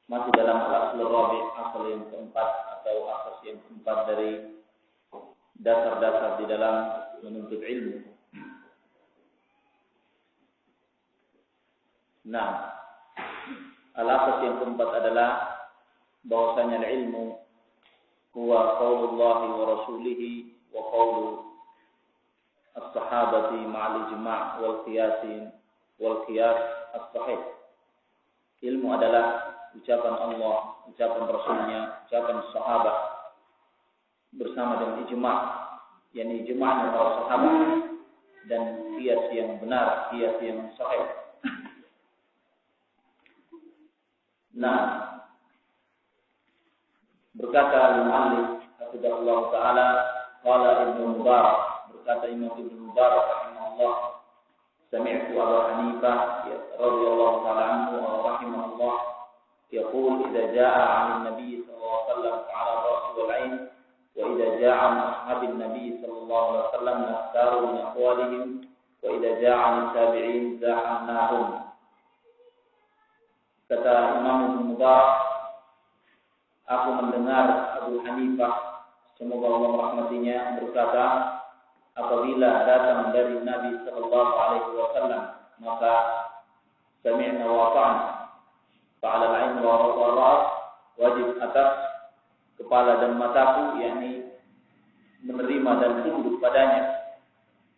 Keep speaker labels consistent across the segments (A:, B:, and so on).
A: masih dalam al-aslur rabi', asal yang keempat atau asas yang keempat dari dasar-dasar di dalam menuntut ilmu. Nah, al-asas yang keempat adalah bahwasanya ilmu huwa qaulullah wa rasulih wa qaulu as-sahabati ma'al ijma' wal qiyas as-sahih. Ilmu adalah ucapan Allah, ucapan Rasulnya, ucapan sahabat bersama dengan ijma', yakni ijma'nya para sahabat, dan qiyas yang benar, qiyas yang sahih. Nah, berkata al-mu'allif hafizahullah ta'ala, qala Ibnu Mubarak, berkata Imam Ibnu Mubarak rahimahullah, sami'tu Abu Hanifah radhiyallahu ta'ala anhu wa rahimahullah yaqul idza jaa'a 'an an-nabiy sallallahu alaihi wasallam fa'ala ar-ra's wal 'ain wa idza jaa'a 'an ashabin nabiy sallallahu alaihi wasallam nastaru min aqwalihim wa idza jaa'a 'an tabi'in za'annahum. Kata Imam Ibnu Mubarak, aku mendengar Abu Hanifah, semoga Allah merahmatinya, berkata, apabila datang dari Nabi sallallahu alaihi wasallam, maka sami'na wa ata'na. Fa'ala al-'ain wa ra's, wajib atas kepala dan mataku, yakni menerima dan tunduk padanya.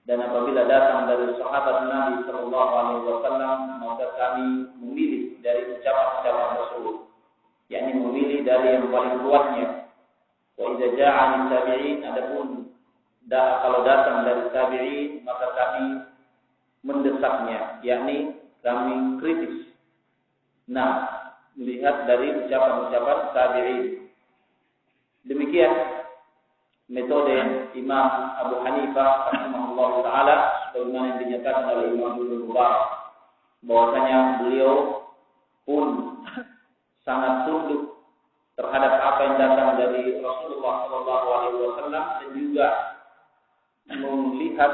A: Dan apabila datang dari sahabat Nabi sallallahu alaihi wasallam, maka kami memilih dari ucapan-ucapan tersebut, yakni memilih dari yang paling kuatnya. Wa idza jaa'a min tabi'in, adapun kalau datang dari tabi'in, maka kami mendesaknya, yakni kami kritis. Nah, melihat dari ucapan-ucapan tabi'in. Demikian metode Imam Abu Hanifah rahimahullah ta'ala, sebagaimana yang dinyatakan oleh Imam Ibnu Mubarak, bahwasanya beliau pun sangat tunduk terhadap apa yang datang dari Rasulullah sallallahu alaihi wasallam, dan juga melihat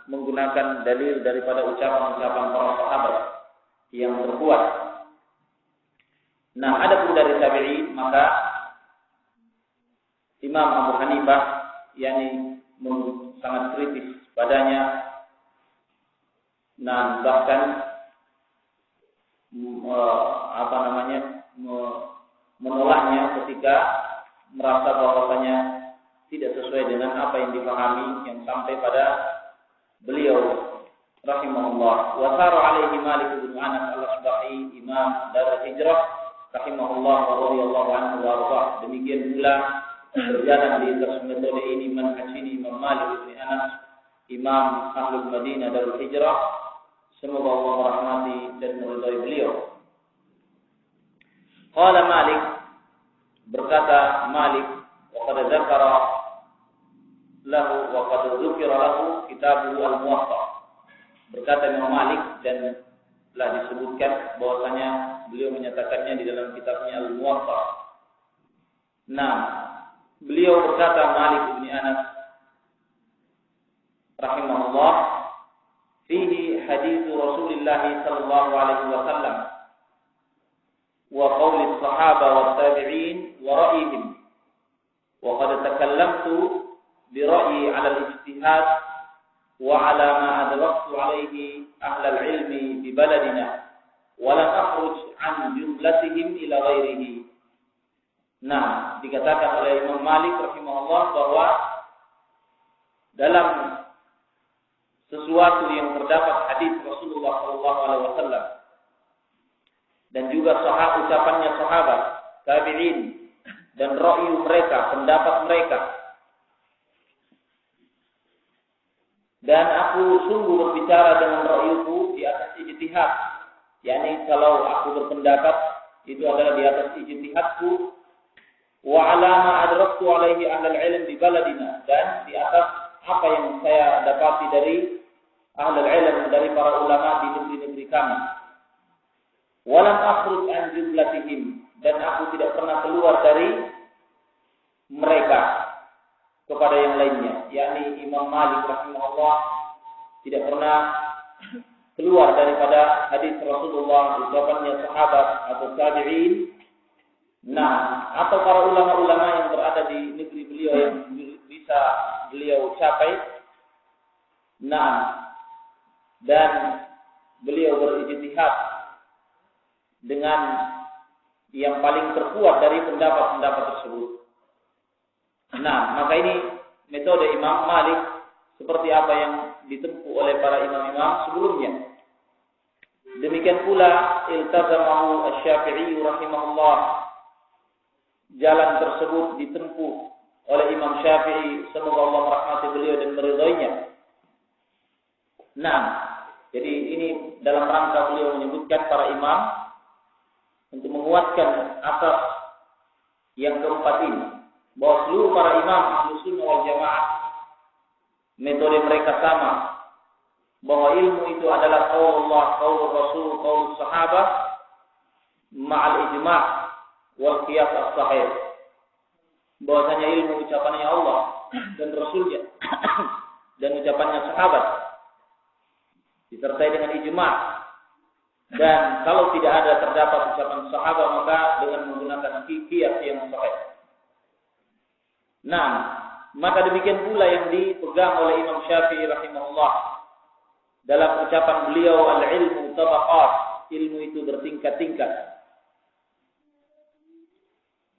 A: menggunakan dalil daripada ucapan-ucapan para sahabat yang terkuat. Nah, adapun dari tabi'in, maka Imam Abu Hanifah yakni sangat kritis padanya, dan bahkan menolaknya ketika merasa bahwasanya tidak sesuai dengan apa yang dipahami yang sampai pada beliau rahimahullah. Wa saru alaihi Malik bin Anas al-Asbahi, imam Darul Hijrah rahimahullah wa radhiyallahu anhu wa arda. Demikian pula berjalan di atas metode ini manhaj ini Imam Malik bin Anas, imam Ahlul Madinah Darul Hijrah, semoga Allah merahmati dan meridai beliau. Qala Malik, berkata Malik, wa qad dzakara lahu wa qad dzukira lahu kitabuhu al-Muwatta. Berkata Imam Malik, dan telah disebutkan bahwasanya beliau menyatakannya di dalam kitabnya Al-Muwatta. Nah, beliau berkata Malik bin Anas rahimahullah, fihi hadits Rasulullah sallallahu alaihi wasallam wa qauli as-sahaba wa tabi'in wa ra'yihim, wa qad takallamtu bi ra'yi 'ala al-ijtihad wa 'ala ma adraktu 'alaihi ahla al-'ilmi bi baladina wa lam akhruj 'an jumlatihim ila ghairihi. Nah, dikatakan oleh Imam Malik rahimahullah bahwa dalam sesuatu yang terdapat hadis Rasulullah sallallahu alaihi wasallam dan juga ucapannya sahabat, tabi'in, dan ra'yu mereka, pendapat mereka. Dan aku sungguh berbicara dengan ra'yuku di atas ijtihad. yakni kalau aku berpendapat itu adalah di atas ijtihadku, wa ala ma adraktu alaihi ahlul ilm di baladina, dan di atas apa yang saya dapati dari ahlul ilm, dari para ulama di negeri-negeri kami. Walam akhruj an jumlatihim, dan aku tidak pernah keluar dari mereka kepada yang lainnya, yakni Imam Malik rahimahullah tidak pernah keluar daripada hadis Rasulullah, ucapannya sahabat atau tabi'in, Nah, atau para ulama-ulama yang berada di negeri beliau yang bisa beliau capai. Nah, dan beliau berijtihad dengan yang paling terkuat dari pendapat-pendapat tersebut. Nah, maka ini metode Imam Malik seperti apa yang ditempuh oleh para imam-imam sebelumnya. Demikian pula iltazamahu Asy-Syafi'i rahimahullah. Jalan tersebut ditempuh oleh Imam Syafi'i, semoga Allah merahmati beliau dan meridainya. Nah, jadi ini dalam rangka beliau menyebutkan para imam untuk menguatkan asas yang keempat ini, bahwa seluruh para imam Ahlus Sunnah wal Jamaah metode mereka sama, bahwa ilmu itu adalah qaulullah, qaulur Rasul, qaulus sahabat ma'al ijma' wal qiyas as-sahih. Bahwasanya ilmu ucapannya Allah dan Rasulnya dan ucapannya sahabat disertai dengan ijma'. Dan kalau tidak ada terdapat ucapan sahabat, maka dengan menggunakan qiyas yang sahih. Nah, maka demikian pula yang dipegang oleh Imam Syafi'i rahimahullah dalam ucapan beliau, al-ilmu tabaqat, ilmu itu bertingkat-tingkat.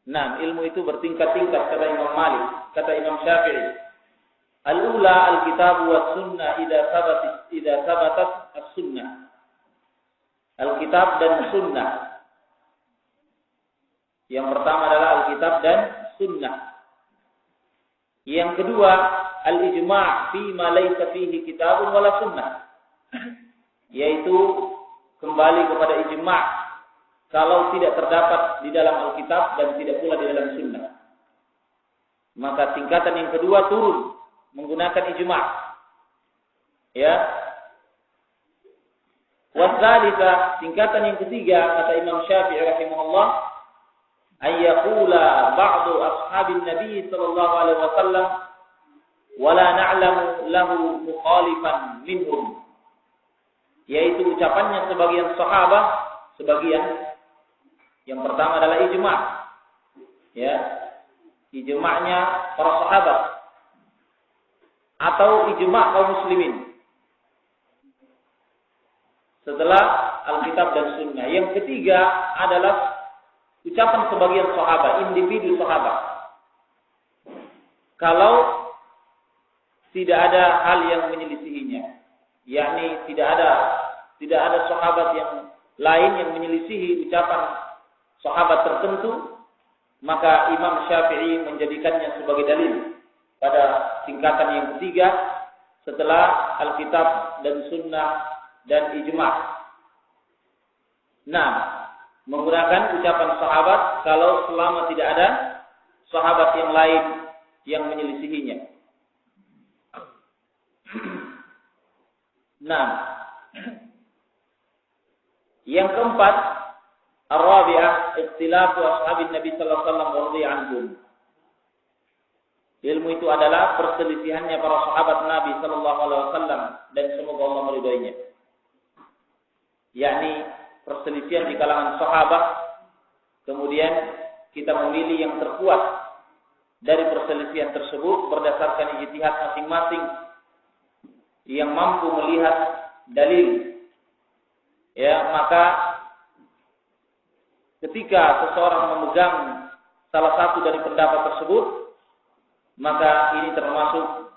A: Nah, ilmu itu bertingkat-tingkat kata Imam Malik, kata Imam Syafi'i. Al-ula al-kitab wa sunnah idza sabatat as-sunnah. Alkitab dan sunnah. Yang pertama adalah Alkitab dan sunnah. Yang kedua, al-ijma' fi ma laysa fihi kitabun wala sunnah. Yaitu kembali kepada ijma' kalau tidak terdapat di dalam Alkitab dan tidak pula di dalam sunnah. Maka tingkatan yang kedua turun menggunakan ijma'. Ya. Wassalisa, tingkatan yang ketiga kata Imam Syafi'i rahimahullah, ayyaqula ba'du ashabin Nabi sallallahu alaihi wasallam wala na'lamu lahu mukhalifan minhum. Yaitu ucapannya sebagian sahabat, sebagian yang pertama adalah ijma'. Ya. Ijma'nya para sahabat atau ijma' kaum muslimin. Setelah Alkitab dan Sunnah. Yang ketiga adalah ucapan sebagian sahabat, individu sahabat. Kalau tidak ada hal yang menyelisihinya, yakni tidak ada sahabat yang lain yang menyelisihi ucapan sahabat tertentu, maka Imam Syafi'i menjadikannya sebagai dalil pada tingkatan yang ketiga setelah Alkitab dan Sunnah dan ijma'. Nah, menggunakan ucapan sahabat kalau selama tidak ada sahabat yang lain yang menyelisihinya. Nah, yang keempat, ar-rabi'ah ikhtilafu ashabin Nabi sallallahu alaihi wasallam radhiyallahu anhum. Ilmu itu adalah perselisihannya para sahabat Nabi sallallahu alaihi wasallam dan semoga Allah meridainya. Yakni perselisihan di kalangan sahabat, kemudian kita memilih yang terkuat dari perselisihan tersebut berdasarkan ijtihad masing-masing yang mampu melihat dalil. Ya, maka ketika seseorang memegang salah satu dari pendapat tersebut, maka ini termasuk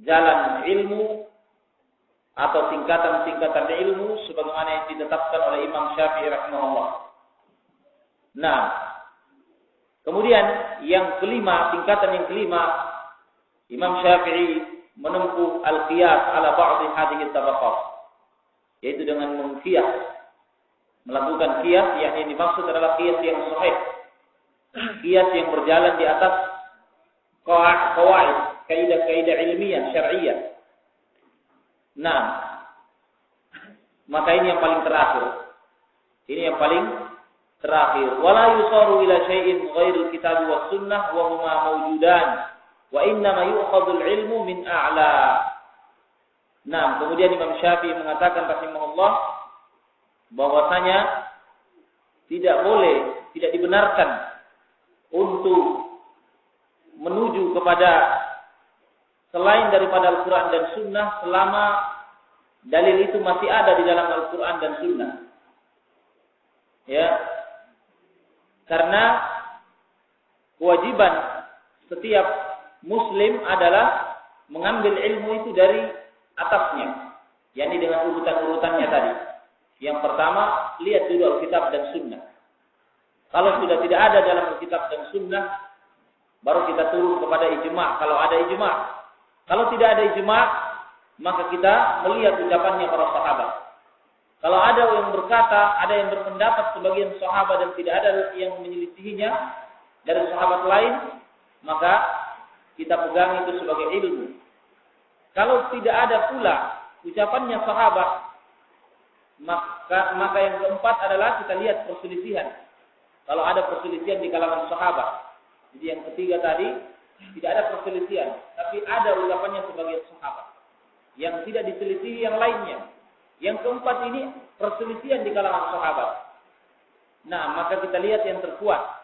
A: jalan ilmu atau tingkatan-tingkatan ilmu sebagaimana yang ditetapkan oleh Imam Syafi'i rahimahullah. Nah, kemudian yang kelima, tingkatan yang kelima, Imam Syafi'i menempuh al-qiyas ala ba'dhi hadhihi tabaqat, yaitu dengan mengqiyas, melakukan qiyas, yang dimaksud adalah qiyas yang sahih, qiyas yang berjalan di atas qawaid, kaidah-kaidah ilmiah syar'iyyah. Nah, maka ini yang paling terakhir. Ini yang paling terakhir. Wala yusaru ila syai'in ghairil kitab was sunnah wa huma mawjudan wa inna ma yu'khadul ilmu min a'la. Nah, kemudian Imam Syafi'i mengatakan rahimahullah bahwasanya tidak boleh tidak dibenarkan untuk menuju kepada selain daripada Al-Quran dan Sunnah selama dalil itu masih ada di dalam Al-Quran dan Sunnah. Ya, karena kewajiban setiap Muslim adalah mengambil ilmu itu dari atasnya, yakni dengan urutan-urutannya tadi. Yang pertama, lihat dulu Alkitab dan Sunnah. Kalau sudah tidak ada dalam Alkitab dan Sunnah, baru kita turun kepada ijma' kalau ada ijma'. Kalau tidak ada ijma', maka kita melihat ucapannya para sahabat. Kalau ada yang berkata, ada yang berpendapat sebagian sahabat dan tidak ada yang menyelisihinya dari sahabat lain, maka kita pegang itu sebagai ilmu. Kalau tidak ada pula ucapannya sahabat, maka yang keempat adalah kita lihat perselisihan. Kalau ada perselisihan di kalangan sahabat. Jadi yang ketiga tadi tidak ada perselisihan, tapi ada ucapannya sebagai sahabat yang tidak diselisihi yang lainnya. Yang keempat ini perselisihan di kalangan sahabat. Nah, maka kita lihat yang terkuat.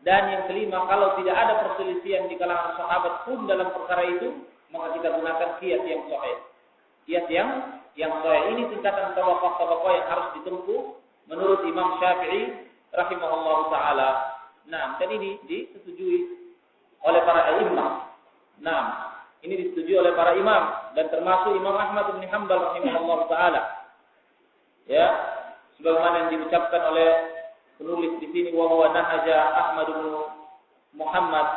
A: Dan yang kelima, kalau tidak ada perselisihan di kalangan sahabat pun dalam perkara itu, maka kita gunakan qiyas yang sahih. Qiyas yang sahih ini tingkatan tabaqah-tabaqah yang harus ditempuh menurut Imam Syafi'i rahimahullahu taala. Nah, dan ini disetujui oleh para imam. Nah, ini disetujui oleh para imam dan termasuk Imam Ahmad bin Hanbal rahimahullahu taala. Ya, sebagaimana yang diucapkan oleh penulis di sini, wa huwa nahaja Ahmad bin Muhammad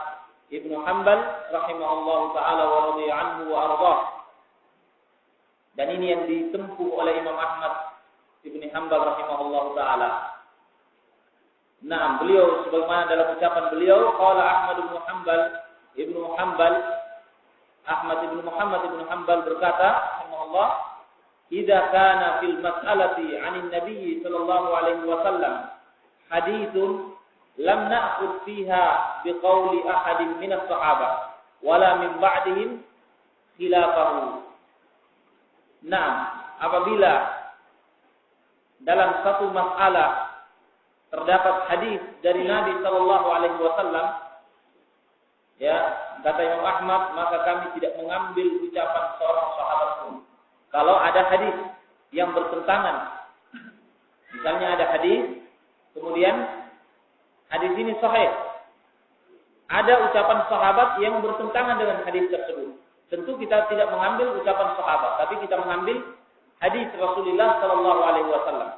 A: ibnu Hanbal rahimahullahu taala wa radhiya anhu wa ardhah. Dan ini yang ditempuh oleh Imam Ahmad ibnu Hanbal rahimahullahu taala. Nah, beliau sebagaimana dalam ucapan beliau, qala Ahmad bin Hanbal Ahmad bin Muhammad bin Hanbal berkata, rahimahullah, "Idza kana fil mas'alati 'anil nabiy sallallahu alaihi wasallam haditsun lam na'khudh fiha biqauli ahadin min as-sahabah wala min ba'dihim khilafahu." Nah, apabila dalam satu masalah terdapat hadis dari Nabi sallallahu alaihi wasallam, ya, kata Imam Ahmad, maka kami tidak mengambil ucapan seorang sahabat pun. Kalau ada hadis yang bertentangan, misalnya ada hadis, kemudian hadis ini sahih, ada ucapan sahabat yang bertentangan dengan hadis tersebut, tentu kita tidak mengambil ucapan sahabat, tapi kita mengambil hadis Rasulullah sallallahu alaihi wasallam.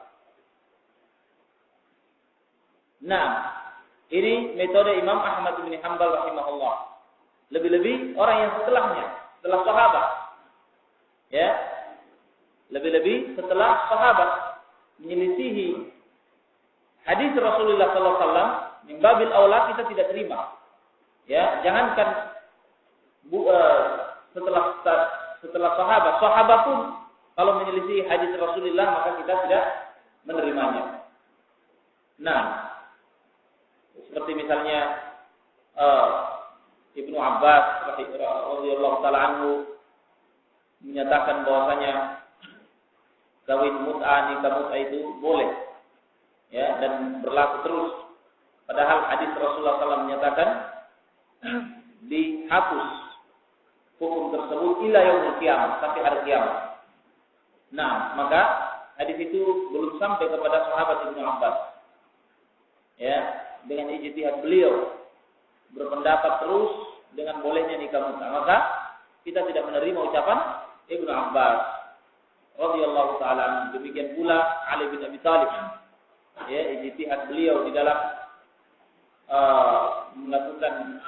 A: Nah, ini metode Imam Ahmad bin Hanbal rahimahullah. Lebih-lebih orang yang setelahnya, setelah sahabat. Ya. Lebih-lebih setelah sahabat menyelisihi hadis Rasulullah sallallahu alaihi wasallam, min babil aula kita tidak terima. Ya, jangankan setelah sahabat pun kalau menyelisihi hadis Rasulullah maka kita tidak menerimanya. Nah, seperti misalnya Ibnu Abbas radhiyallahu taala anhu menyatakan bahwasanya kawin mut'ah, nikah mut'ah itu boleh, ya, dan berlaku terus. Padahal hadis Rasulullah SAW menyatakan dihapus hukum tersebut ila yaumil qiyamah, sampai hari kiamat. Nah, maka hadis itu belum sampai kepada sahabat Ibnu Abbas. Ya, dengan ijtihad beliau berpendapat terus dengan bolehnya nikah mut'ah, maka kita tidak menerima ucapan Ibnu Abbas radhiyallahu taala anhu. Demikian pula Ali bin Abi Thalib, ya, ijtihad beliau di dalam melakukan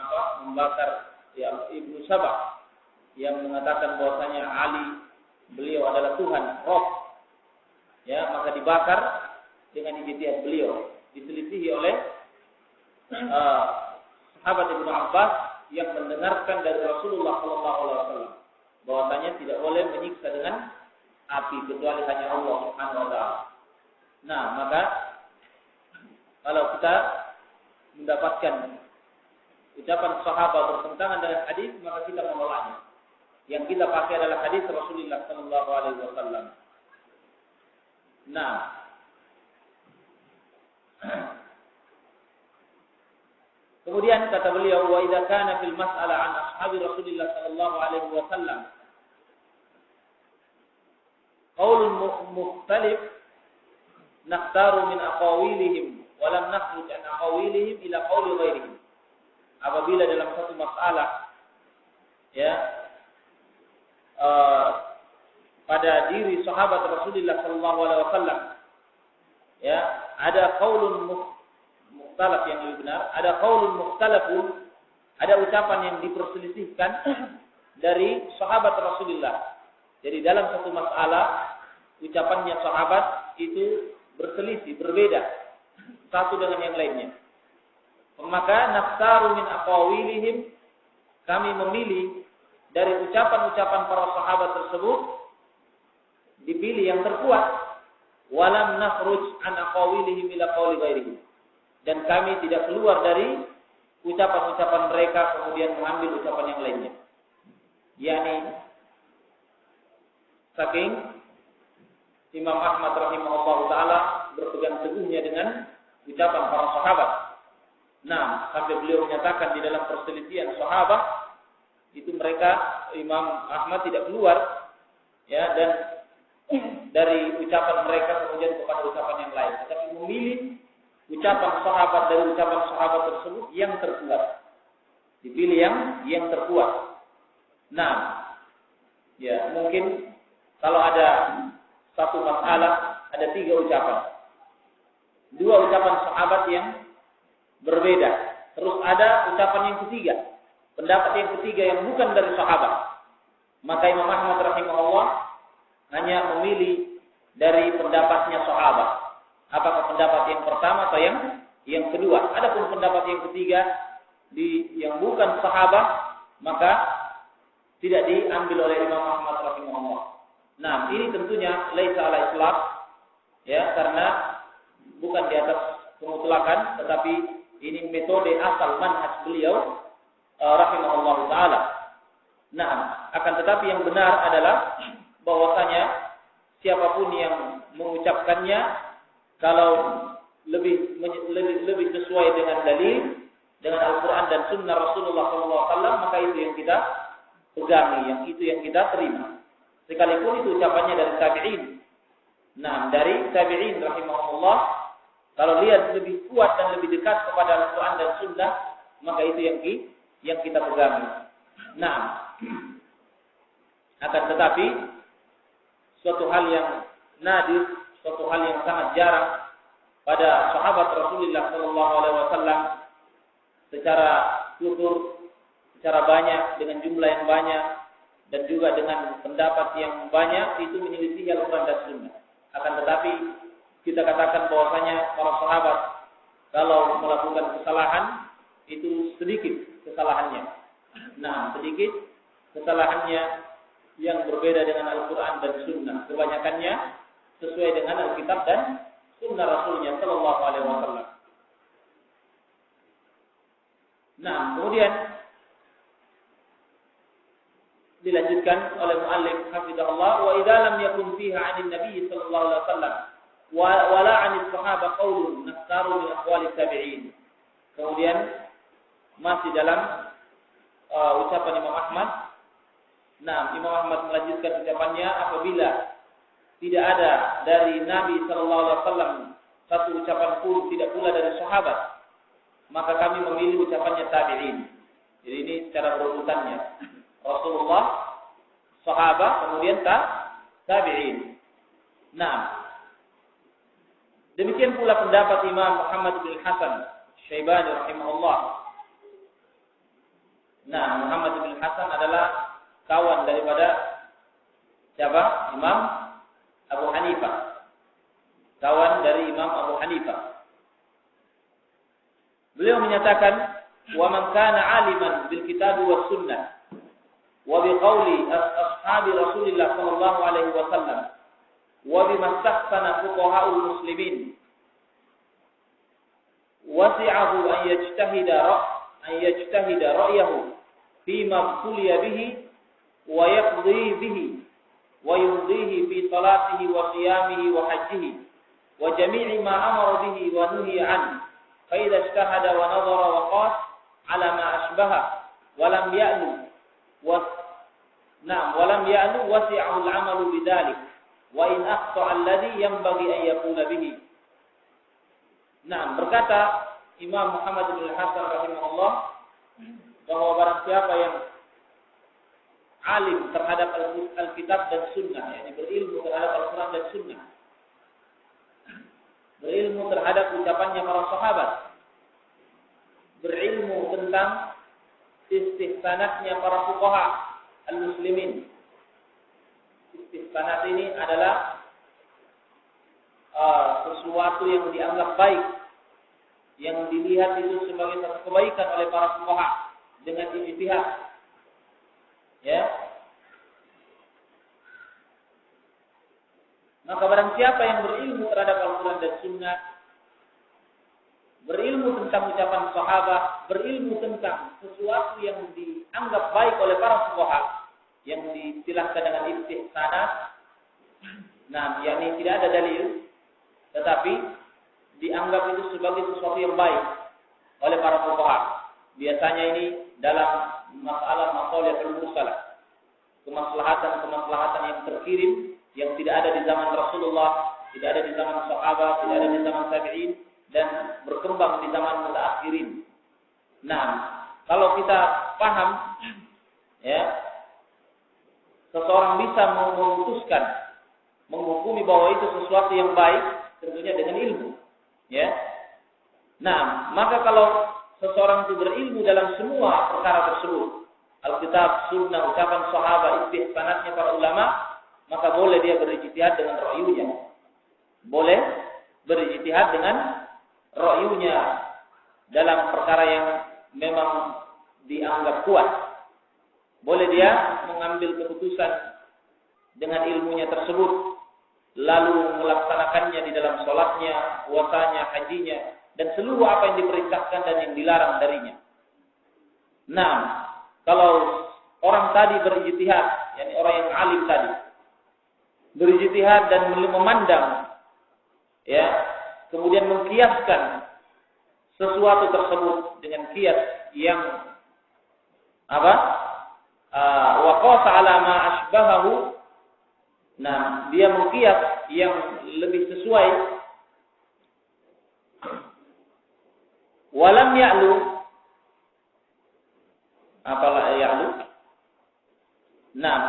A: membakar, ya, Ibnu Sabah yang mengatakan bahwasanya Ali beliau adalah Tuhan, Rabb, ya, maka dibakar dengan ijtihad beliau, diselisihi oleh sahabat Ibnu Abbas yang mendengarkan dari Rasulullah sallallahu alaihi wasallam bahwasanya tidak boleh menyiksa dengan api kecuali hanya Allah Subhanahu wa taala. Nah, maka kalau kita mendapatkan ucapan sahabat bertentangan dengan hadis, maka kita menolaknya. Yang kita pakai adalah hadis Rasulullah sallallahu alaihi wasallam. Nah, Kemudian kata beliau, wa idza kana fil mas'alah an ashabi Rasulillah sallallahu alaihi wasallam qaul mukhtalif nakhtaru min aqawilihim wa lam nakhruj an aqawilihim ila qawli ghairihim. Apabila dalam satu masalah ya pada diri sahabat Rasulullah sallallahu alaihi wasallam ya ada qaulun mukhtalaf yang lebih benar, ada qaulun mukhtalafun, ada ucapan yang diperselisihkan dari sahabat Rasulullah. Jadi dalam satu masalah ucapannya sahabat itu berselisih, berbeda satu dengan yang lainnya. Maka nafsaru min aqawilihim, kami memilih dari ucapan-ucapan para sahabat tersebut, dipilih yang terkuat. Walam nakhruj an aqawilihim ila qawli ghairihim, dan kami tidak keluar dari ucapan-ucapan mereka kemudian mengambil ucapan yang lainnya. Yani saking Imam Ahmad rahimahullah taala berpegang teguhnya dengan ucapan para sahabat. Nah, sampai beliau menyatakan di dalam perselisihan sahabat itu mereka Imam Ahmad tidak keluar ya dan dari ucapan mereka kemudian kepada ucapan yang lain, tetapi memilih ucapan sahabat dari ucapan sahabat tersebut yang terkuat. Dipilih yang terkuat. Nah, ya mungkin kalau ada satu masalah ada 3 ucapan. 2 ucapan sahabat yang berbeda. Terus ada ucapan yang ketiga, pendapat yang ketiga yang bukan dari sahabat. Maka Imam Ahmad rahimahullah hanya memilih dari pendapatnya sahabat. Apakah pendapat yang pertama atau yang kedua. Adapun pendapat yang ketiga yang bukan sahabat, maka tidak diambil oleh Imam Ahmad rahimahullah. Nah, ini tentunya laisa ala itlaq ya, karena bukan di atas kemutlakan, tetapi ini metode asal manhaj beliau rahimahullah taala. Nah, akan tetapi yang benar adalah bahwasanya siapapun yang mengucapkannya kalau lebih sesuai dengan dalil, dengan Al-Quran dan Sunnah Rasulullah SAW, maka itu yang kita pegangi, yang itu yang kita terima. Sekalipun itu ucapannya dari tabi'in. Nah, dari tabi'in rahimahullah, kalau lihat lebih kuat dan lebih dekat kepada Al-Quran dan Sunnah, maka itu yang kita pegangi. Nah, akan tetapi suatu hal yang nadir, suatu hal yang sangat jarang pada sahabat Rasulullah SAW secara tutur, secara banyak, dengan jumlah yang banyak, dan juga dengan pendapat yang banyak, itu menyelisih Al-Quran dan Sunnah. Akan tetapi kita katakan bahwasanya para sahabat kalau melakukan kesalahan itu sedikit kesalahannya. Nah, sedikit kesalahannya yang berbeda dengan Al-Quran dan Sunnah. Kebanyakannya sesuai dengan Alkitab dan Sunnah Rasulnya Sallallahu Alaihi Wasallam. Nah, kemudian dilanjutkan oleh muallif hafizahullah, wa idza lam yakun fiha 'anil nabiy sallallahu alaihi wasallam wa la 'anil sahabah qaulun nastaru min aqwali tabi'in. Kemudian masih dalam ucapan Imam Ahmad. Nah, Imam Ahmad melanjutkan ucapannya, apabila tidak ada dari Nabi sallallahu alaihi wasallam satu ucapan pun, tidak pula dari sahabat, maka kami memilih ucapannya tabi'in. Jadi ini secara berurutannya. Rasulullah, sahabat, kemudian tabi'in. Nah, demikian pula pendapat Imam Muhammad bin Hasan Syaibani rahimahullah. Nah, Muhammad bin Hasan adalah kawan daripada siapa? Imam Abu Hanifah. Kawan dari Imam Abu Hanifah. Beliau menyatakan, "Wa man kana 'aliman bil kitab was sunnah wa bi qawli ashabi Rasulillah sallallahu alaihi wasallam wa bima istahsana fuqaha'ul muslimin wasi'ahu an yajtahida ra'yahu fima tuliya bihi wa yaqdi bihi wa yumdihi fi salatihi wa qiyamihi wa hajjihi wa jami'i ma amara bihi wa nuhiya an fa idza ijtahada wa nadhara wa qas ala ma asbaha wa lam ya'lu walam ya'lu wasi'ahu al-'amalu bidzalik wa in akhta'a alladhi yanbaghi an yaqula bihi. Berkata Imam Muhammad bin Hasan rahimahullah bahwa barang siapa yang alim terhadap Alkitab dan Sunnah, yakni berilmu terhadap Al-Quran dan Sunnah, berilmu terhadap ucapannya para sahabat, berilmu tentang istihsanatnya para fuqaha al-muslimin. Istihsanat ini adalah sesuatu yang dianggap baik, yang dilihat itu sebagai satu kebaikan oleh para fuqaha dengan ijtihad. Ya. Maka barang siapa yang berilmu terhadap Al-Quran dan Sunnah, berilmu tentang ucapan sahabat, berilmu tentang sesuatu yang dianggap baik oleh para fuqaha, yang diistilahkan dengan istihsanat, yakni tidak ada dalil, tetapi dianggap itu sebagai sesuatu yang baik oleh para fuqaha. Biasanya ini dalam masalah al-mursalah, kemaslahatan yang terkirim, yang tidak ada di zaman Rasulullah, tidak ada di zaman sahabat, tidak ada di zaman tabi'in, dan berkembang di zaman mutaakhirin. Kalau kita paham, ya, seseorang bisa memutuskan, menghukumi bahwa itu sesuatu yang baik, tentunya dengan ilmu, ya. Maka kalau seseorang itu berilmu dalam semua perkara tersebut, Alkitab, Sunnah, ucapan sahabat, istihsanatnya para ulama, maka boleh dia berijtihad dengan ra'yunya. Boleh berijtihad dengan ra'yunya dalam perkara yang memang dianggap kuat. Boleh dia mengambil keputusan dengan ilmunya tersebut, lalu melaksanakannya di dalam sholatnya, puasanya, hajinya, dan seluruh apa yang diperintahkan dan yang dilarang darinya. Kalau orang tadi berijtihad, yakni orang yang alim tadi, berijtihad dan memandang, ya, kemudian mengkiaskan sesuatu tersebut dengan kias yang waqasa ala ma asbahahu. Dia mengkias yang lebih sesuai. Walam ya'lu, apalah ya'lu?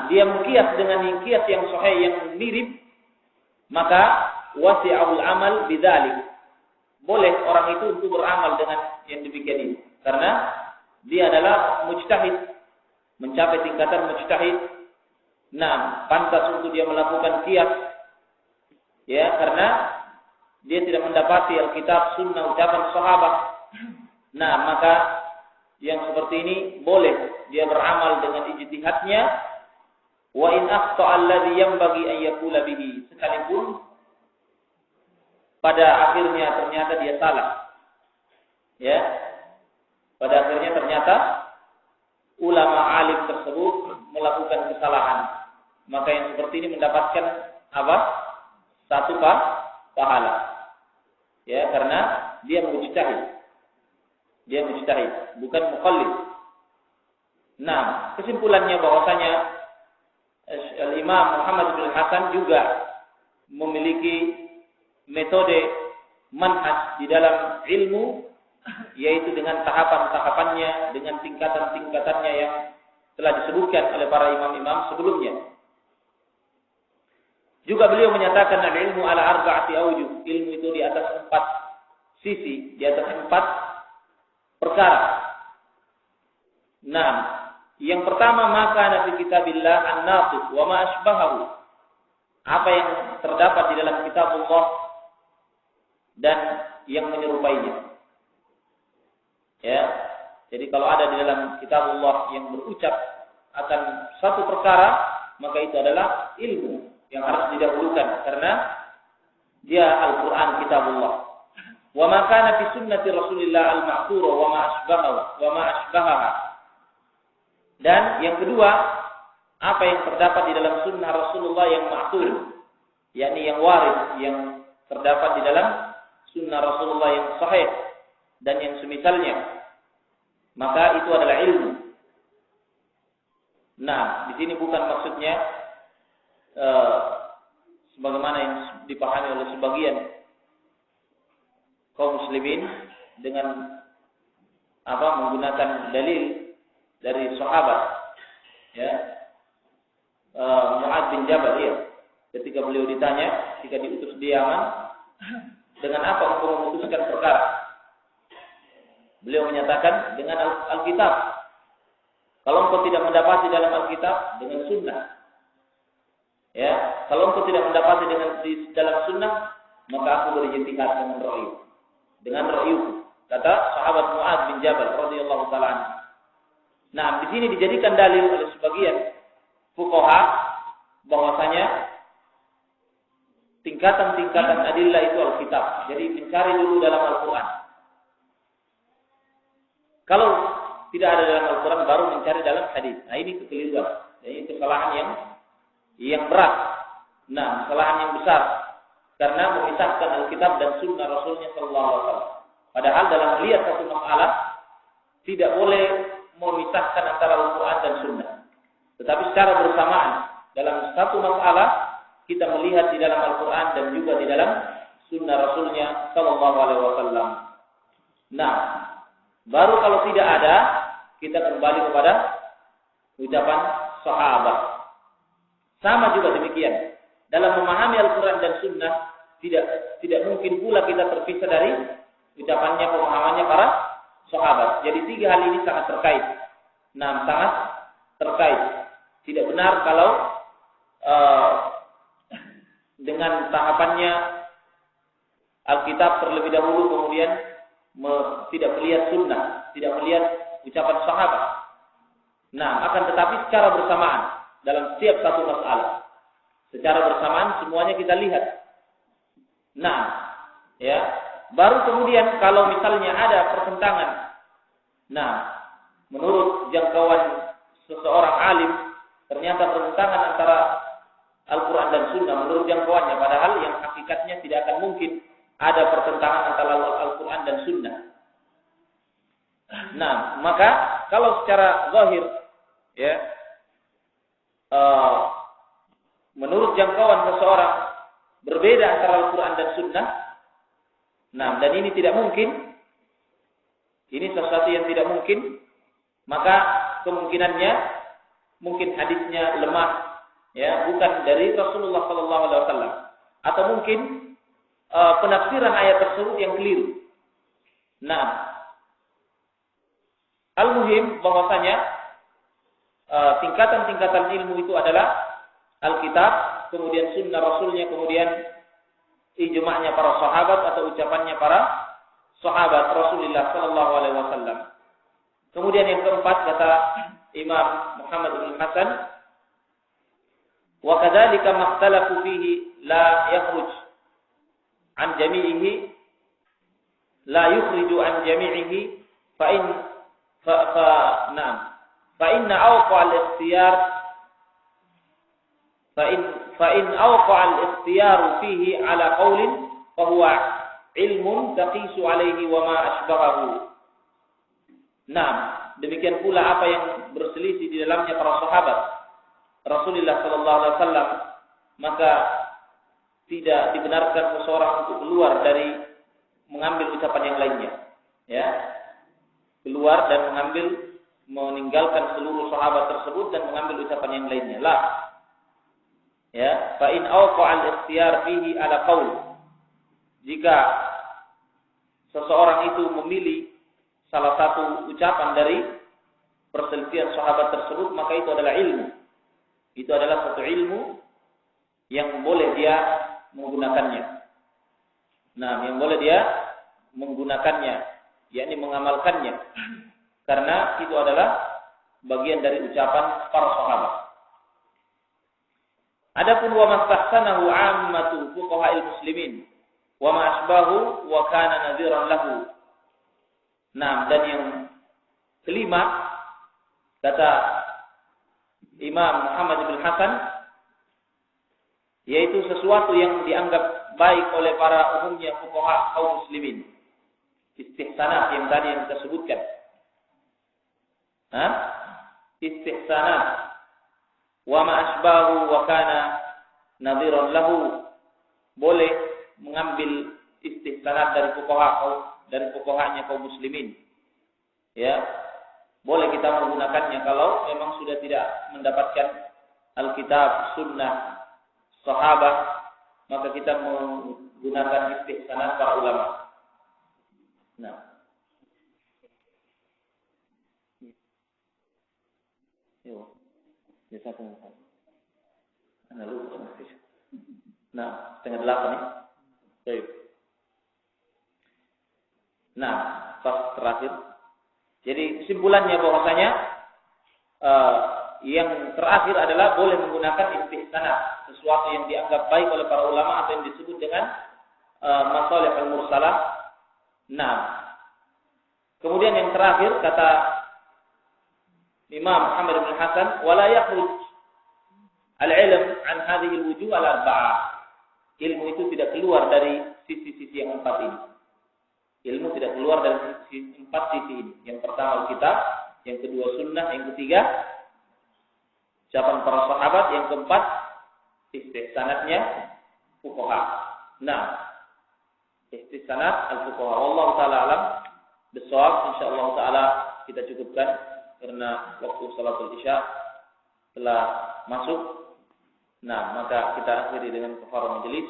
A: Dia mengkias dengan kias yang sahih, yang mirip, maka wasi'ul amal bidzalik. Boleh orang itu untuk beramal dengan yang demikian ini, karena dia adalah mujtahid, mencapai tingkatan mujtahid. Pantas untuk dia melakukan kias, ya, karena dia tidak mendapati Alkitab, Sunnah, ucapan sahabat. Maka yang seperti ini boleh dia beramal dengan ijtihadnya. Wa in akhta'a alladhi yanbaghi an yaqula bihi, sekalipun pada akhirnya ternyata dia salah. Ya. Pada akhirnya ternyata ulama alim tersebut melakukan kesalahan. Maka yang seperti ini mendapatkan apa? Satu pahala. Ya, karena dia mujtahid. Dia mujtahid, bukan muqallid. Kesimpulannya bahwasanya Al-Imam Muhammad bin Hasan juga memiliki metode manhaj di dalam ilmu, yaitu dengan tahapan-tahapannya, dengan tingkatan-tingkatannya yang telah disebutkan oleh para imam-imam sebelumnya. Juga beliau menyatakan al-ilmu ala arba'ati awjuh, ilmu itu di atas 4 sisi, di atas 4 perkara. Yang pertama, maka nabi kitabillah an-naqis wa ma asbahahu, apa yang terdapat di dalam kitab Allah dan yang menyerupainya. Ya. Jadi kalau ada di dalam kitab Allah yang berucap akan satu perkara, maka itu adalah ilmu yang harus didahulukan karena dia Al-Qur'an, kitab Allah. Wa ma kana fi sunnati Rasulillah al-ma'thura wa ma asbahaha. Dan yang kedua, apa yang terdapat di dalam sunnah Rasulullah yang ma'thur, yakni yang warid, yang terdapat di dalam sunnah Rasulullah yang sahih dan yang semisalnya. maka itu adalah ilmu. Nah, di sini bukan maksudnya sebagaimana yang dipahami oleh sebagian kaum muslimin dengan menggunakan dalil dari sahabat, ya, Mu'adz bin Jabal, ya, ketika beliau ditanya, ketika diutus di Yaman, dengan apa engkau memutuskan perkara? Beliau menyatakan dengan Alkitab. Kalau engkau tidak mendapati dalam Alkitab, dengan Sunnah. Ya, kalau engkau tidak mendapati di dalam Sunnah, maka aku berijtihad dengan ra'yu. Dengan ra'yuku, kata sahabat Mu'adz bin Jabal radhiyallahu taala anhu. Nah, di sini dijadikan dalil oleh sebagian fuqaha bahwasanya tingkatan-tingkatan adillah itu Alkitab. Jadi mencari dulu dalam Al-Qur'an. Kalau tidak ada dalam Al-Qur'an baru mencari dalam hadis. Nah, ini kekeliruan. Ini kesalahan yang berat. Nah, kesalahan yang besar karena memisahkan Alkitab dan Sunnah Rasulnya sallallahu alaihi wasallam. Padahal dalam melihat satu masalah tidak boleh memisahkan antara Al-Qur'an dan Sunnah. Tetapi secara bersamaan dalam satu masalah kita melihat di dalam Al-Quran dan juga di dalam Sunnah Rasulnya Sallallahu Alaihi Wasallam. Nah, baru kalau tidak ada, kita kembali kepada ucapan sahabat. Sama juga demikian. Dalam memahami Al-Quran dan Sunnah, tidak mungkin pula kita terpisah dari ucapannya, pemahamannya para sahabat. Jadi tiga hal ini sangat terkait. Nah, sangat terkait. Tidak benar kalau dengan tahapannya Alkitab terlebih dahulu kemudian tidak melihat Sunnah, tidak melihat ucapan sahabat. Nah, akan tetapi secara bersamaan dalam setiap satu masalah, secara bersamaan semuanya kita lihat. Nah, ya, baru kemudian kalau misalnya ada pertentangan, nah, menurut jangkauan seseorang alim ternyata pertentangan antara Al-Quran dan Sunnah menurut jangkauannya, padahal yang hakikatnya tidak akan mungkin ada pertentangan antara Al-Quran dan Sunnah. Nah, maka kalau secara zahir, ya, menurut jangkauan seseorang berbeda antara Al-Quran dan Sunnah, nah, dan ini tidak mungkin, ini sesuatu yang tidak mungkin, maka kemungkinannya mungkin hadisnya lemah, ya, bukan dari Rasulullah Sallallahu Alaihi Wasallam, atau mungkin penafsiran ayat tersebut yang keliru. Nah, al-muhim bahwasanya tingkatan-tingkatan ilmu itu adalah Alkitab, kemudian Sunnah Rasulnya, kemudian ijma'nya para sahabat atau ucapannya para sahabat Rasulullah Sallallahu Alaihi Wasallam. Kemudian yang keempat kata Imam Muhammad bin Hasan, wa kadzalika makhtalafu fihi la yakhruj an jami'ihi, la yukhriju an jami'ihi fa inna awqa al-ikhtiyar fa in awqa al-ikhtiyar fihi ala qawlin fa huwa ilmun taqisu alayhi wa ma ashbahahu. Nah, demikian pula apa yang berselisih di dalamnya para sahabat Rasulullah Sallallahu Alaihi Wasallam, maka tidak dibenarkan seseorang untuk keluar dari mengambil ucapan yang lainnya, ya, keluar dan meninggalkan seluruh sahabat tersebut dan mengambil ucapan yang lainnya. Lah, ya, fa in awqa al-ikhtiyar fihi ala qaul, jika seseorang itu memilih salah satu ucapan dari perselisihan sahabat tersebut, maka itu adalah ilmu. Itu adalah satu ilmu yang boleh dia menggunakannya. Nah, yang boleh dia menggunakannya, yakni mengamalkannya. Karena itu adalah bagian dari ucapan para sahabat. Adapun wa mastahsanahu 'ammatu fuqaha'il muslimin wa ma asbahu wa kana nadhiran lahu. Nah, dan yang kelima kata Imam Muhammad bin Hasan, yaitu sesuatu yang dianggap baik oleh para umumnya fuqaha kaum muslimin. Istihsanat yang tadi yang kita sebutkan. istihsanat wa ma asbahu wa kana nadhiran lahu. Boleh mengambil istihsanat dari fuqahanya kaum muslimin. Ya. Boleh kita menggunakannya kalau memang sudah tidak mendapatkan Alkitab, Sunnah, Sahabat, maka kita menggunakan istihsanat para ulama. Nah, yo, biasa aku. Nah, 7:30 nih. Baik. Nah, pas terakhir. Jadi kesimpulannya bahwasanya yang terakhir adalah boleh menggunakan istihsanat, sesuatu yang dianggap baik oleh para ulama atau yang disebut dengan masalih al-mursalah. Nah, kemudian yang terakhir kata Imam Muhammad bin Hasan, wala yakhruj al-ilm an hadhihi al-wujuh al-arba'ah. Ilmu itu tidak keluar dari sisi-sisi yang empat ini. Ilmu tidak keluar dari empat sisi ini. Yang pertama Alkitab, yang kedua Sunnah, yang ketiga ucapan para sahabat, yang keempat istihsanatnya fuqaha. Nah, istihsanat al-fuqaha. Wallahu taala alam bisawab. Insyaallah taala kita cukupkan karena waktu salatul isya telah masuk. Nah, maka kita akhiri dengan kafarah majelis.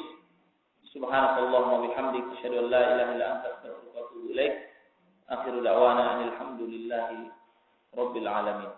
A: Subhanakallahumma wa bihamdika asyhadu an la ilaha illa anta astaghfiruka wa atubu ilaik. Akhiru da'wana alhamdulillahi rabbil alamin.